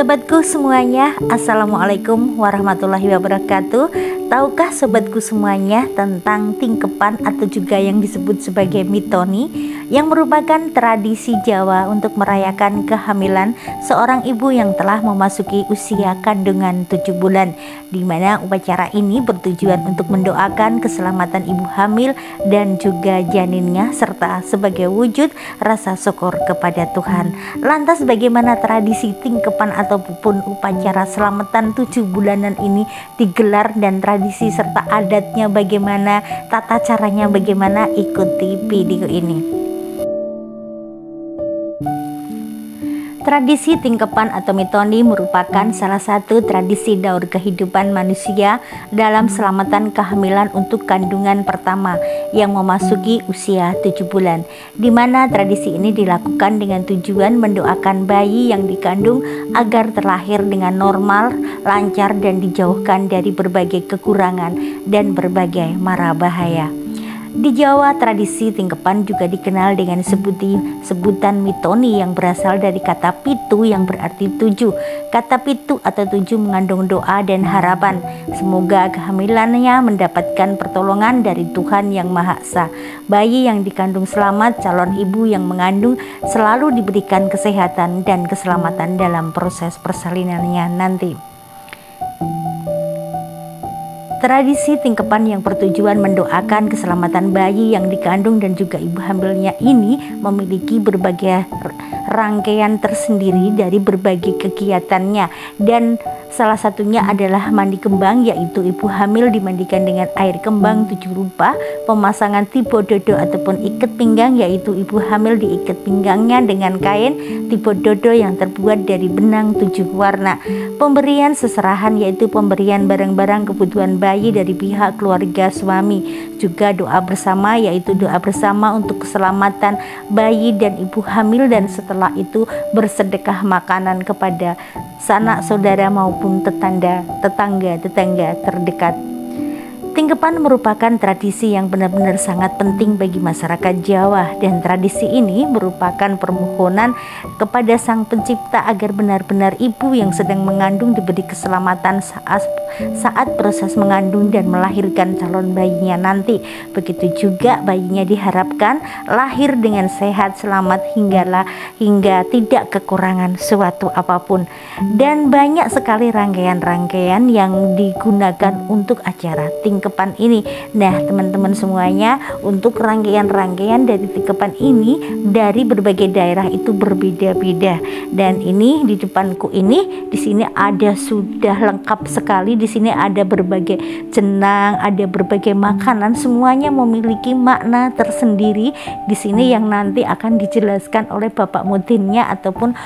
Sobatku semuanya, Assalamualaikum warahmatullahi wabarakatuh. Tahukah sobatku semuanya tentang tingkepan atau juga yang disebut sebagai mitoni, yang merupakan tradisi Jawa untuk merayakan kehamilan seorang ibu yang telah memasuki usia kandungan 7 bulan, di mana upacara ini bertujuan untuk mendoakan keselamatan ibu hamil dan juga janinnya, serta sebagai wujud rasa syukur kepada Tuhan. Lantas bagaimana tradisi tingkepan ataupun upacara selamatan 7 bulanan ini digelar, dan tradisi serta adatnya bagaimana, tata caranya bagaimana? Ikuti video ini. Tradisi tingkepan atau mitoni merupakan salah satu tradisi daur kehidupan manusia dalam selamatan kehamilan untuk kandungan pertama yang memasuki usia 7 bulan, di mana tradisi ini dilakukan dengan tujuan mendoakan bayi yang dikandung agar terlahir dengan normal, lancar, dan dijauhkan dari berbagai kekurangan dan berbagai mara bahaya. Di Jawa, tradisi tingkepan juga dikenal dengan sebutan mitoni yang berasal dari kata pitu yang berarti 7. Kata pitu atau 7 mengandung doa dan harapan semoga kehamilannya mendapatkan pertolongan dari Tuhan Yang Maha Esa. Bayi yang dikandung selamat, calon ibu yang mengandung selalu diberikan kesehatan dan keselamatan dalam proses persalinannya nanti. Tradisi tingkepan yang bertujuan mendoakan keselamatan bayi yang dikandung dan juga ibu hamilnya ini memiliki berbagai rangkaian tersendiri dari berbagai kegiatannya, dan salah satunya adalah mandi kembang, yaitu ibu hamil dimandikan dengan air kembang 7 rupa, pemasangan tibo dodo ataupun ikat pinggang, yaitu ibu hamil diikat pinggangnya dengan kain tibo dodo yang terbuat dari benang 7 warna, pemberian seserahan yaitu pemberian barang-barang kebutuhan bayi dari pihak keluarga suami, juga doa bersama yaitu doa bersama untuk keselamatan bayi dan ibu hamil, dan setelah itu bersedekah makanan kepada sanak saudara maupun tetangga terdekat. Tingkepan merupakan tradisi yang benar-benar sangat penting bagi masyarakat Jawa, dan tradisi ini merupakan permohonan kepada Sang Pencipta agar benar-benar ibu yang sedang mengandung diberi keselamatan saat proses mengandung dan melahirkan calon bayinya nanti. Begitu juga bayinya diharapkan lahir dengan sehat, selamat hingga tidak kekurangan suatu apapun. Dan banyak sekali rangkaian-rangkaian yang digunakan untuk acara tingkepan ini. Nah, teman-teman semuanya, untuk rangkaian-rangkaian dari tingkepan ini dari berbagai daerah itu berbeda-beda. Dan ini di depanku ini, di sini ada sudah lengkap sekali. Di sini ada berbagai jenang, ada berbagai makanan, semuanya memiliki makna tersendiri di sini yang nanti akan dijelaskan oleh Bapak Mudinnya ataupun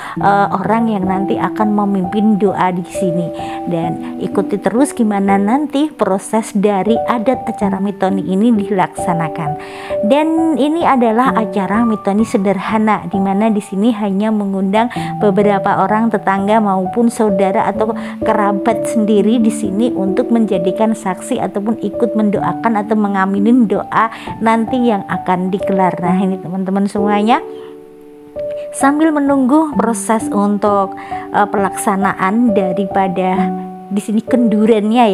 orang yang nanti akan memimpin doa di sini. Dan ikuti terus gimana nanti proses dari adat acara mitoni ini dilaksanakan. Dan ini adalah acara mitoni sederhana, di mana di sini hanya mengundang beberapa orang tetangga maupun saudara atau kerabat sendiri di sini untuk menjadikan saksi ataupun ikut mendoakan atau mengaminin doa nanti yang akan digelar. Nah, ini teman-teman semuanya, sambil menunggu proses untuk pelaksanaan daripada di sini kendurennya.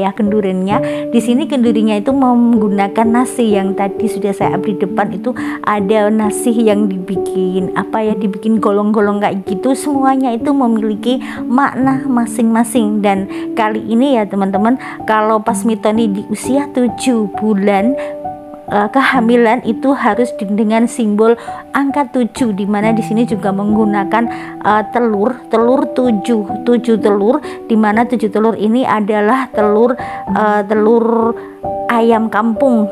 Di sini kendurinya itu menggunakan nasi yang tadi sudah saya update di depan. Itu ada nasi yang dibikin dibikin golong-golong kayak gitu. Semuanya itu memiliki makna masing-masing. Dan kali ini ya teman-teman, kalau pas mitoni di usia 7 bulan kehamilan itu harus dengan simbol angka 7, di mana di sini juga menggunakan telur 7 telur, di mana 7 telur ini adalah telur ayam kampung.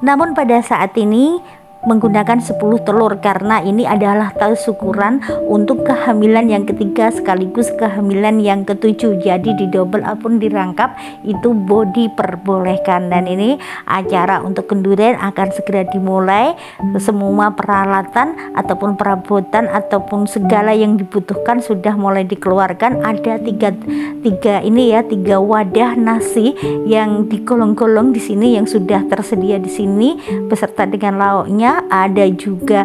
Namun pada saat ini menggunakan 10 telur karena ini adalah tanda syukuran untuk kehamilan yang ketiga sekaligus kehamilan yang ketujuh. Jadi didobel ataupun dirangkap itu diperbolehkan. Dan ini acara untuk kenduren akan segera dimulai. Semua peralatan ataupun perabotan ataupun segala yang dibutuhkan sudah mulai dikeluarkan. Ada tiga wadah nasi yang digolong-golong di sini yang sudah tersedia di sini beserta dengan lauknya. bentuknya, ada juga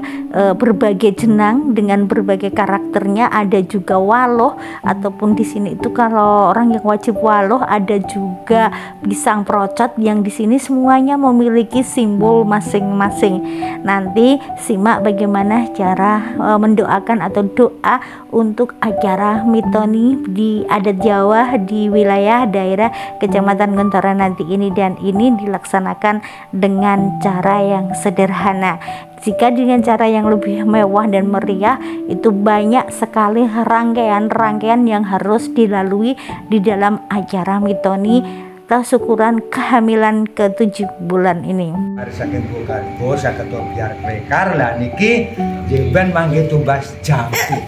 berbagai jenang dengan berbagai karakternya, ada juga waloh ataupun di sini itu kalau orang yang wajib waloh, ada juga pisang procot yang di sini semuanya memiliki simbol masing-masing. Nanti simak bagaimana cara mendoakan atau doa untuk acara mitoni di adat Jawa di wilayah daerah Kecamatan Gontora nanti ini, dan ini dilaksanakan dengan cara yang sederhana. Jika dengan cara yang lebih mewah dan meriah, itu banyak sekali rangkaian-rangkaian yang harus dilalui di dalam acara mitoni syukuran kehamilan ke-7 bulan ini. Saking bukan saged biar prekar lah niki jemben mangke tumbas jampi.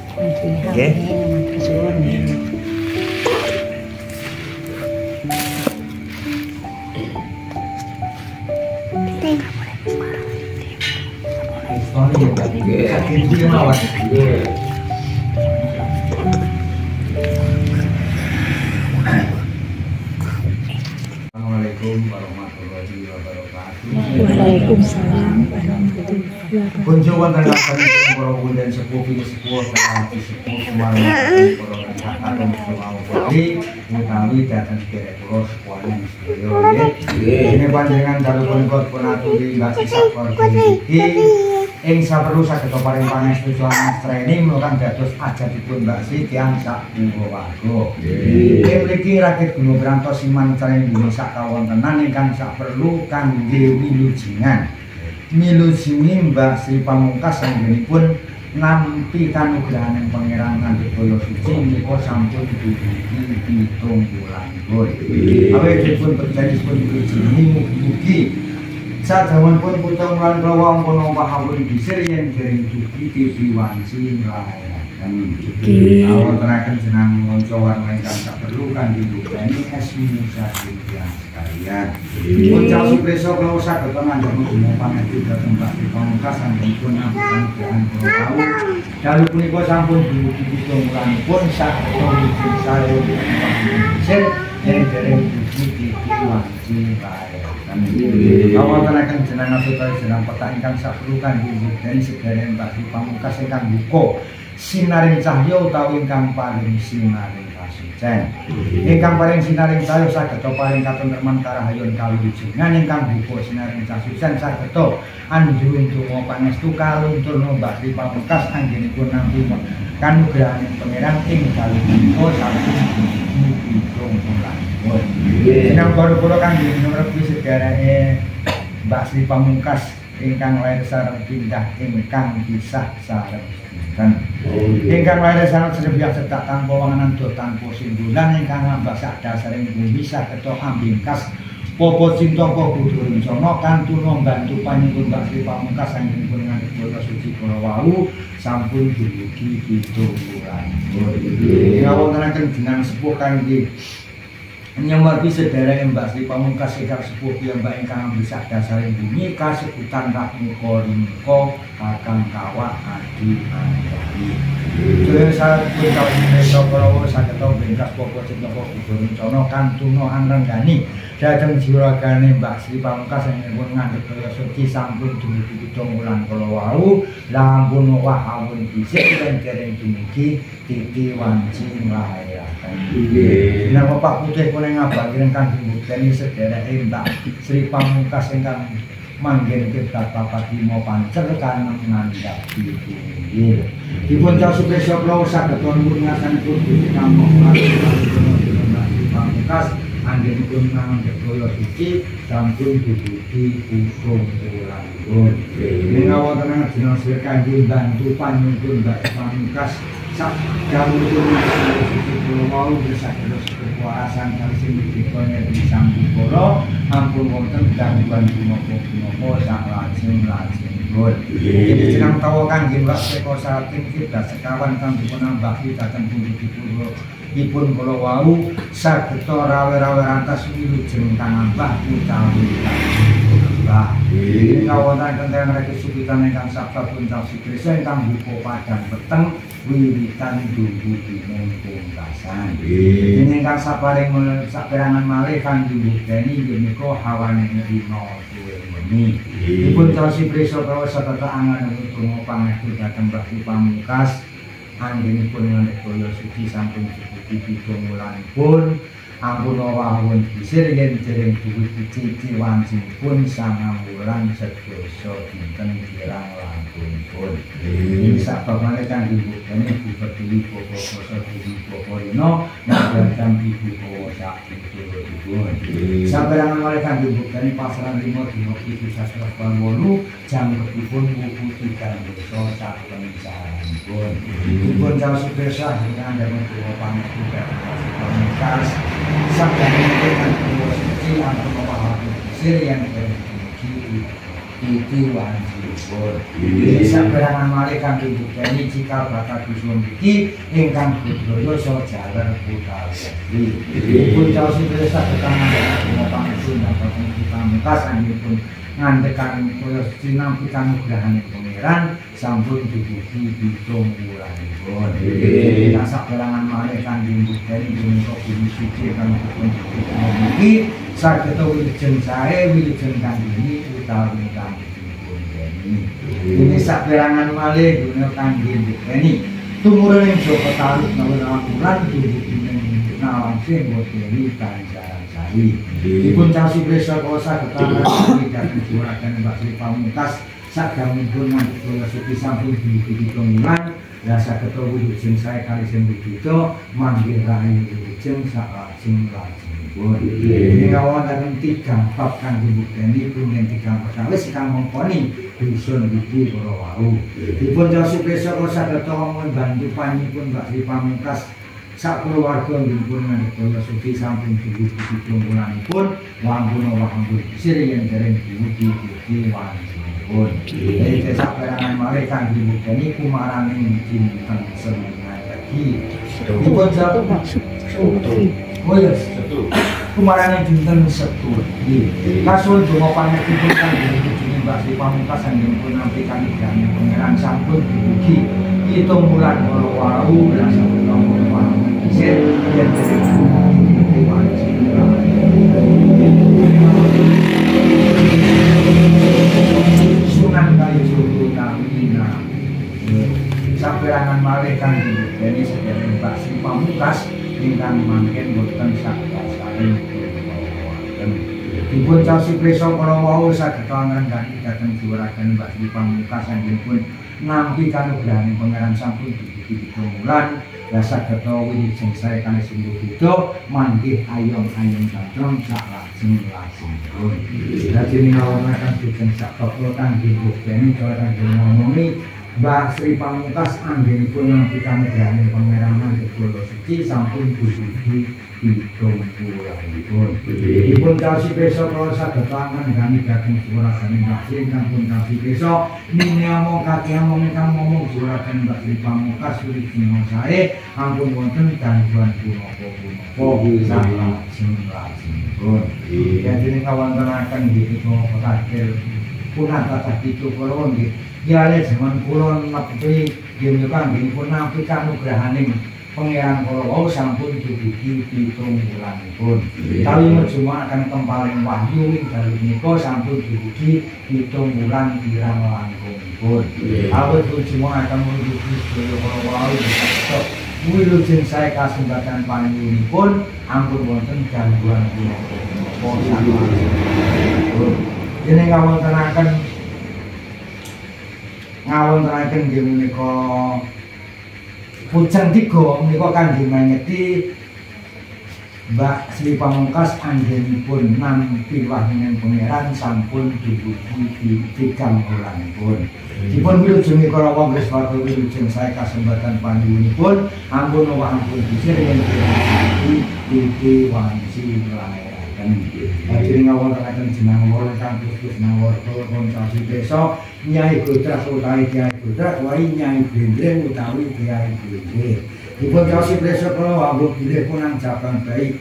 Nggih. Assalamualaikum warahmatullahi wabarakatuh. Waalaikumsalam warahmatullahi wabarakatuh. Kunjung wonten para punden sepuh sepuh kanthi sepuh semarang para kakang semau putri utawi dhateng derek kula sepuhan sedaya nggih. Dene panjenengan karo punika pun aturi mbak Sakor iki ing saperlu saged paring pangestu saha training kang dados ajatipun Mbak Si tiyang sak warga. Nggih mriki rakit Gunung Brantos Siman Training Gunung sak kawontenan ingkang sak perlu kangge wilujingan. Milujingi Mbak Sri Pamungkas anggenipun nampi kanugrahaning pangeran ngandhut kaya suci menika sampun dugi 7 bulan. Awit dipun perjanjiipun milujingi mugi sadawanipun putra mulan kula ampun pahawun disir yen dereng dugi diwanci nglairaken. Awontenaken jeneng manca warna ingkang sak perlu kangge mbukani esmi saking sekalian. Puncak supresa kula saged ngandhut guna pangestu dhateng Mbak Sri Pamungkas anggenipun ampun kula wau. Dalu punika sampun dugi 7 bulanipun saged wujud sae disir yen dereng dugi diwanci nglairaken. Awontenaken jeneng utawi jeneng petak ingkang saperlu kangge mbukani sedherek Mbak Sri Pamungkas ingkang buka sinaring cahya utawi ingkang paring sinaring kasucen. Ingkang paring sinaring cahya saged paring katentreman karahayun kaluwijengan, ingkang buka sinaring kasucen saged anjuring donga pangestu kalunturna Mbak Sri Pamungkas anggenipun nampi kanugrahaning pangeran ing dalu punika sampun dugi 7 bulan. Jeneng kula kangge ngrepi sedhereke Mbak Sri Pamungkas ingkang lair sareng pindah ingkang kisah sareng ingkang lair sareng sedebiak cedak tanpa wanganan do tanpa sindulan ingkang ngambah sak dasaring bumi saged ambingkas popo cinta kudu rencana kantuna mbantu panjenengan Mbak Sri Pamungkas anggenipun ngandhut kula suci kula wau sampun dugi 7 bulan. Ngawontenaken jeneng sepuh kangge nyemati sedherek Mbak Sri Pamungkas ingkang sepuh piyambak ingkang bisa dasaring bumi kasebutan Ratmiko Ringko Kakang Kawak Adi Anjali. Dene sampun kawisa kula saged bengkas popo cinta kudu rencana kantuna anrenggani dhateng juragane Mbak Sri Pamungkas ingkang ngandhut kaya suci sampun dumugi 7 bulan kala wau lampun wahawun dhisik dereng dumugi titi wanci nglairaken. Nggih. Nang Pak Putih kuning ngabari kang dimbukani sedhereke Mbak Sri Pamungkas ingkang manggen kedat papat 5 pancer kanem ngandhap ditunggil. Dipun casupresa kula saged nuwun ngasanipun Gusti Kamong Mbak Sri Pamungkas anggenipun ngandhap kaya suci sampun dugi 7 bulan. Ing wonten dina sir kangge bantu panjenengan Mbak Pamungkas sak dalipun kula wau saged kekuasaan kalih dikonya di samping kula ampun wonten gangguan punapa sak lajeng-lajeng pun. Iki jeneng tawa kangge Mbak Seko saking kita sekawan kang dipunambahi dhateng pun kula wau saged rawe-rawe rantas wilujeng kang ambah utawi Mbah Kawonten kenteng rek supitan ingkang sabda puncak sikresa ingkang buka padang peteng wiwitan dudu dina pungkasan. Dene ingkang saparing saperangan malih kangge mbukeni inggih menika hawane dina suwe wengi. Dipun caosi prisa kawula satata angan tunggu pangestu dhateng Mbah Pamungkas anggenipun ngandhut kaya suci sampun cukupi pitungwulanipun. Ampun wawon bisir yen dereng duwit cici wancipun 9 wulan sedasa dinten kirang langkungipun. Ini sababane kangge mbukeni dibeduli basa diri Baparina nang ibu kawasa turun. Saperangan malih kangge mbukeni pasaran 5 dina iki sastra 8 jam kepipun buku 3 desa saben saranipun. Dipun caos desa ingkang damel pangestu Pamungkas sabda dengan suci ampun memahami sir yang iki wanjipun. Saperangan malih kangge mbukeni cikal bakal dusun iki ingkang budaya saha jaler utawi. Dipun caos desa ketangan pangestu Pamungkas anggenipun ngandekan kaya sinampi kanugrahan pangeran sampun duduhi pitungwulanipun. Kita saperangan malih kangge mbukeni menika bumi suci kang dipun iki saged wilujeng sae wilujeng kanggeni utawi kang dipun deni. Ini saperangan malih guna kangge mbukeni tumurun Joko Tarub nawan duduhi nawangse modeli kancaran sari. Dipun caosi prisa kawula saged dhateng Juragan Mbah Pamungkas sakdangunipun ngantos kula suci sampun dipitung-pitung la saged wilujeng sae kali sing widya manggih rayi wilujeng salajeng-lajengipun. Ing wonten 3 bab kangge mbukeni pungen 3 perkawis kang mengkoni dusun iki para wau. Dipun caosi prisa kula saged mbantu panjenenganipun Mbah Pamungkas sak keluarga dipun ngantos kula suci sampun dipitung-pitung wampun sir yen dereng diwuji wanjipun. Iki saperangan malih kangge mbukeni kumaraning dinten Senin lagi. Dipun jatuh oh ya Setu. Kumaraning dinten Setu. Kasul donga panjenengan kangge njujungi Mbah Pamungkas anggenipun nampi kanggane pangeran sampun diugi 7 wulan kala wau lan sampun sir yen dereng diwuji wanjipun. Sunan Kalijogo Kamina saperangan malih kangge mbukeni sedherek Mbah Pamungkas ingkang mangken boten sakdasaring kulawarten. Dipun caosi prisa para wau saged ngrendhahi dhateng Juragan Mbah Pamungkas anggenipun nampi kanugrahaning pangeran sampun dugi 7 wulan la saged wilujeng sae kalih singgo beda manggih ayom-ayom dateng salajeng-lajengipun. Dadi ngawontenaken dugen sak kula kangge mbukeni kangge ngomongi Mbah Pamungkas anggenipun nampi kanugrahaning pangeran kula suci sampun dugi 7 wulanipun. Dipun caosi prisa kula saged ngrendhahi dhateng Juragan Mbah ingkang caosi prisa minamung kakiyamung ingkang momong Juragan Mbah Pamungkas wilujeng sae ampun wonten gangguan punapa-punapa salajeng-lajengipun. Dene kawontenaken nggih kakil punah tatah itu kula nggih yale jaman kula nepi yen kanggenipun nampi kanugrahaning pangeran kala wau sampun dugi 7 wulanipun. Kali ngejumakaken tempaling wahyu ing dalem menika sampun dugi 7 wulan kirang langkungipun. Awit ngejumakaken dugi sedaya kala wau wilujeng sae kasembatan panjenenganipun ampun wonten gangguan punapa. Dene ngawontenaken nggih menika Pujang 3 menika kangge mangeti Mbah Pamungkas anggenipun nampi wahing pangeran sampun dugi 3 wulanipun. Dipun wilujeng kala wong Kriswati wilujeng sae kasembatan panjenenganipun ampun wampun bisir yen iki wanci lairaken. Lajeng ngawontenaken jeneng wala kang Kristus nawarta wonten caosi desa Nyai Godrak utawi Kyai Godrak wae Nyai Blendreng utawi Kyai Blendreng. Dipun caosi prisa kala wau bilih punang jaban baik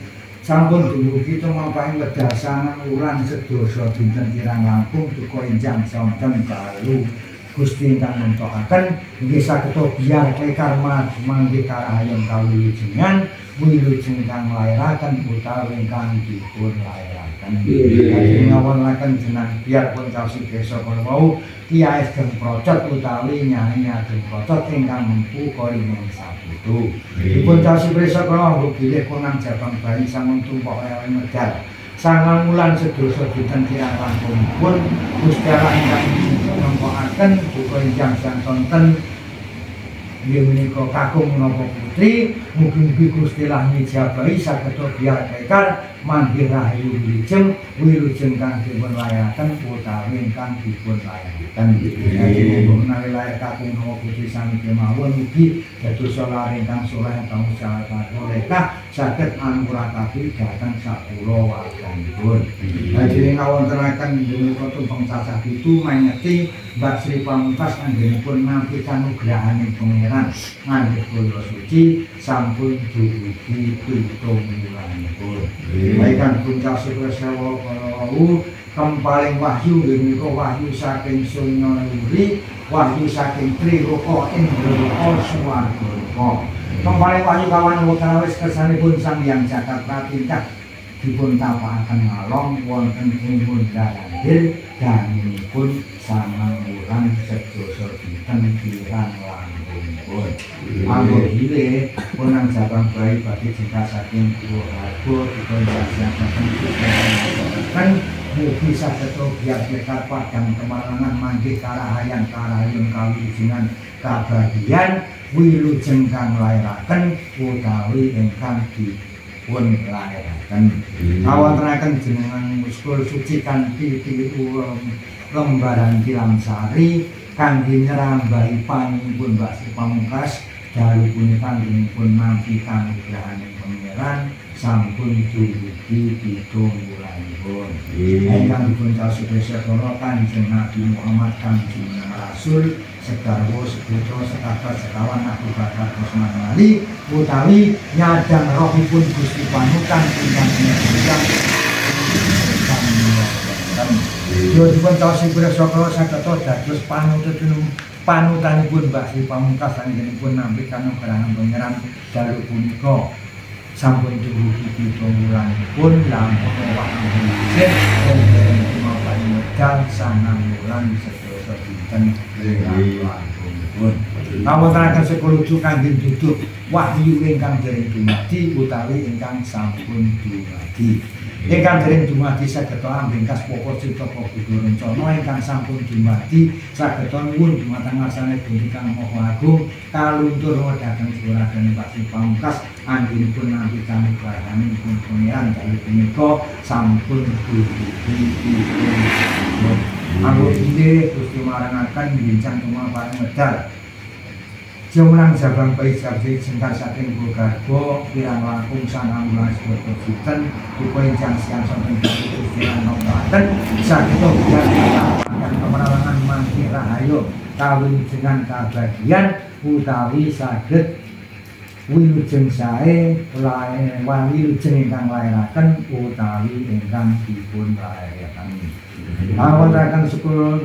sampun dumugi tumapaing wedasan uran sedasa dinten kirang langkung duka enjang sonten dalu Gusti ingkang mentokaken inggih sageta biar karma mangke karahayon kawilujengan wilujeng kang lairaken utawi ingkang dipun lairaken. Lajeng ngawonlaken jeneng biar pun kaosi desa wau Kiai Ageng Procot utawi Nyai Ageng Procot ingkang mempu koringan saputu. Dipun kaosi prisa kala bilih kunang Jabang Bayi sampun tumpuk ewe medal. Sangang wulan sedasa dinten kirang langkungipun Gusti Allah ingkang nempokaken duka enjang sang sonten inggih menika kakung menapa putri mugi-mugi Gusti Allah ngijabahi sageta biar kekar manggih rahayu wilujeng kang dipun layaken utawi ingkang dipun layaken. Menawi lair kakung menapa putri sami kemawon mugi dados lair ingkang saleh kang salehah saged anurakapi dhateng sakula warganipun. Lajeng ngawontenaken menika tumpeng cacah 7 mangeti Mbak Sri Pamungkas anggenipun nampi kanugrahaning Pangeran ngandhut kula suci sampun dugi pitung wulanipun. Baikkan puncak syukur sewa kalau kempaling wahyu menika wahyu saking Sunya Luri wahyu saking Triloka Indra Swarga. Kempaling wahyu kawan wekawis kersanipun Sang Hyang Jakarta tindak dipun tapakaken ngalong wonten ing Mondaladir dangunipun sangang wulan sedasa dinten kirang langkungipun. Anggo bilih punang Jabang Bayi badhe jengkah saking Purwohargo dipun jasiaken kan mugi sageta biar lekar padang kemalangan manggih karahayan kawilujengan kabagian wilujeng kang lairaken utawi ingkang dipun lairaken. Kawontenaken jenengan muskul suci kanthi lembaran tilam sari kangge nyrambahi panjenenganipun Mbak Sri Pamungkas dalu punika pun nampi kanugrahaning Pangeran sampun dugi pitung wulanipun. Ingkang dipun kaosi kala Kanjeng Nabi Muhammad Kanjeng Rasul sekarwo seputra sekabat sekawan aku bakal kosmanali utawi nyadang rohipun Gusti Panutan ingkang ingkang yo dipun kaosi kala sageta dados panutanipun Mbak Sri Pamungkas anggenipun nampi kanugrahan Pangeran dalu punika sampun dugi pitung wulanipun lampun wahyu wilujeng mapan medal sangang wulan sedasa dinten kirang langkungipun. Kawontenaken sekuluju kangge duduk wahyu ingkang dereng dumadi utawi ingkang sampun dumadi. Ingkang dereng dumadi sageta ambengkas pokok cipta Buddha rencana ingkang sampun dumadi sageta nuwun dumateng ngarsane Gusti Kang Maha Agung kaluntur dhateng Juragan Mbak Sri Pamungkas anggenipun nampi kanugrahanipun Pangeran dalu punika sampun dugi pitung. Anggo bilih Gusti marangaken bincang tumapaning medal Jumlah Jabang Bayi Jabri jengkar saking Purwohargo kirang langkung sangang wulan sedasa dinten duka enjang siang sonten kirang nombaten sageta biar akan kemenawangan manggih rahayu kawilujengan kabagian utawi saged wilujeng sae wilujeng ingkang lairaken utawi ingkang dipun lairaken. Awontenaken sekul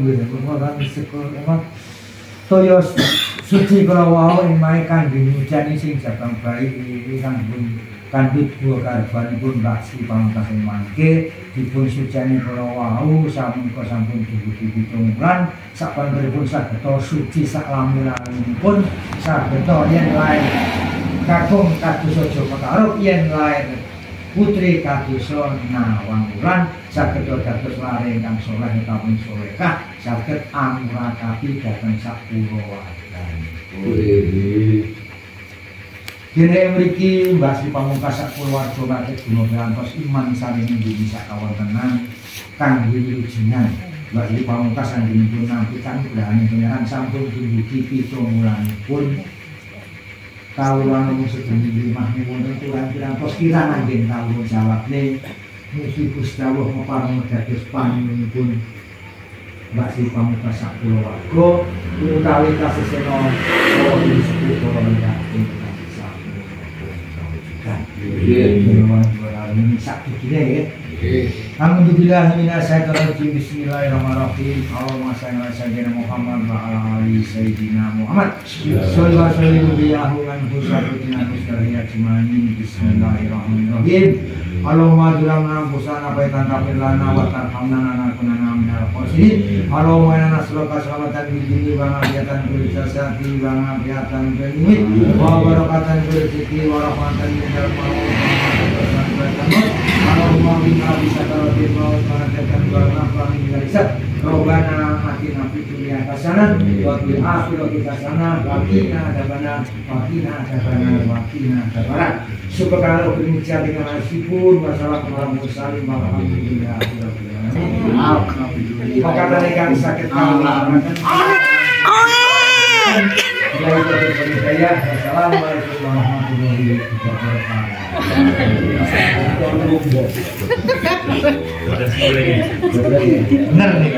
toya suci kala wau ing mae kangge nyucani sing Jabang Bayi ingkang dipun kandhut buah karbanipun Mbak Sri Pamungkas mangke dipun sucani kala wau sampun dugi pitung wulan sapanipun sageta suci saklami-laminipun sageta yen lair kakung kadosa Joko Tarub yen lair putri kadosa Nawang Wulan sageta dados lare ingkang saleh utawi salehah saged amurakapi dhateng sakula warganipun. Dene mriki Mbak Sri Pamungkas sakulawarga kathah guna pirantos iman saring nggih sakawontenan kangge wilujengan Mbak Sri Pamungkas anggenipun nampi kanugrahaning Pangeran sampun dumugi pitung wulanipun. Kawula nuwun sedherek mahmi wonten pirang-pirang kirang anggen kawula jawabne mugi Gusti Allah maparing dados panuwunipun Mbak Sri Pamungkas sakulawarga utawi kasesena para sepuh para yatim sakit kita ya. Alhamdulillah minasyaitonirrajim. Bismillahirrahmanirrahim. Allahumma shalli ala sayyidina Muhammad wa ala ali sayyidina Muhammad. Shallallahu alaihi wa sallam. Bismillahirrahmanirrahim. Allahumma jurangna busana baitan kafir lana wa tarhamna lana kunana minal khosirin. Allahumma inna nas'aluka salamatan fid dini wa afiatan fil jasadi wa afiatan fil ilmi wa barakatan fil rizqi wa rahmatan minal maut. Allahumma inna bisakaratil maut wa najatan wa naflan min rizq. Rabbana atina fid dunya hasanah wa fil akhirati hasanah wa qina adzabannar wa qina adzabannar. Subhanallah berbicara dengan sipur masalah kemarin musalim alhamdulillah. Maka mereka sakit Assalamualaikum warahmatullahi wabarakatuh. Benar nih.